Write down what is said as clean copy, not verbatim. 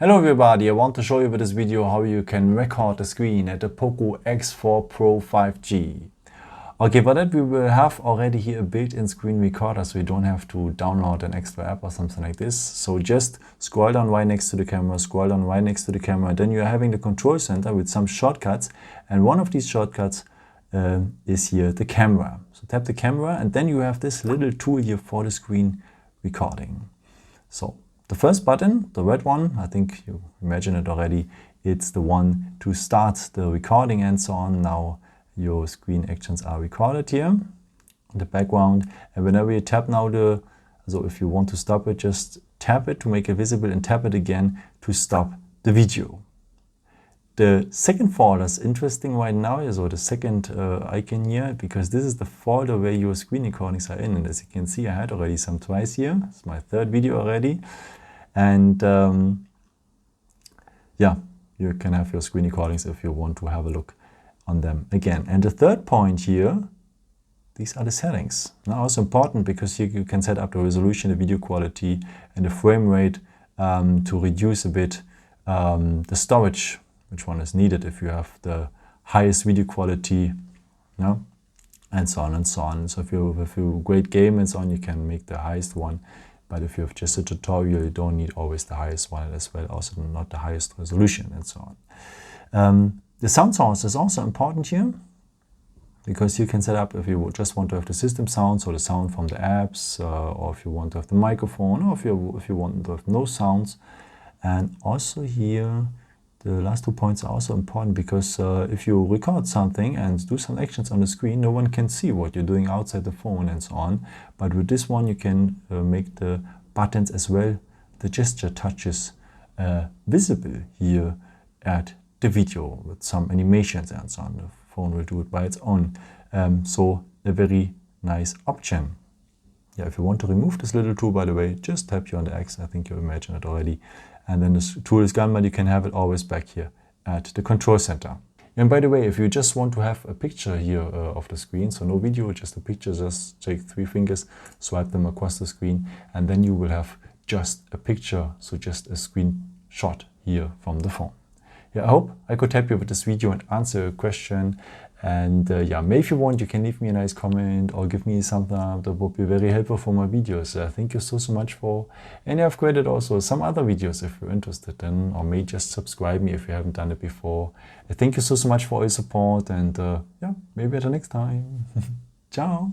Hello everybody, I want to show you with this video how you can record the screen at the Poco X4 Pro 5G. Okay, for that we will have already here a built-in screen recorder, so you don't have to download an extra app or something like this. So just scroll down right next to the camera, scroll down right next to the camera, then you're having the control center with some shortcuts, and one of these shortcuts is here the camera. So tap the camera and then you have this little tool here for the screen recording. So the first button, the red one, I think you imagine it already, it's the one to start the recording and so on. Now your screen actions are recorded here in the background, and whenever you tap now so if you want to stop it, just tap it to make it visible and tap it again to stop the video. The second folder is interesting right now, so the second icon here, because this is the folder where your screen recordings are in, and as you can see I had already some twice here. It's my third video already, and yeah, you can have your screen recordings if you want to have a look on them again. And the third point here, these are the settings. Now it's important because you can set up the resolution, the video quality and the frame rate to reduce a bit the storage, which one is needed if you have the highest video quality, and so on and so on. So if you have a great game and so on, you can make the highest one. But if you have just a tutorial, you don't need always the highest one as well, also not the highest resolution and so on. The sound source is also important here, because you can set up if you just want to have the system sound, so the sound from the apps, or if you want to have the microphone, or if you want to have no sounds. And also here, the last 2 points are also important, because if you record something and do some actions on the screen, no one can see what you're doing outside the phone and so on. But with this one, you can make the buttons as well, the gesture touches, visible here at the video with some animations and so on. The phone will do it by its own. So a very nice option. Yeah, if you want to remove this little tool, by the way, just tap here on the X. I think you imagine it already. And then this tool is gone, but you can have it always back here at the control center. And by the way, if you just want to have a picture here of the screen, so no video, just a picture, just take 3 fingers, swipe them across the screen, and then you will have just a picture, so just a screenshot here from the phone. Yeah, I hope I could help you with this video and answer your question. And yeah, maybe if you want, you can leave me a nice comment or give me something that would be very helpful for my videos. Thank you so much for, and I've created also some other videos if you're interested in, or may just subscribe me if you haven't done it before. Thank you so much for all your support, and yeah, maybe at the next time. Ciao.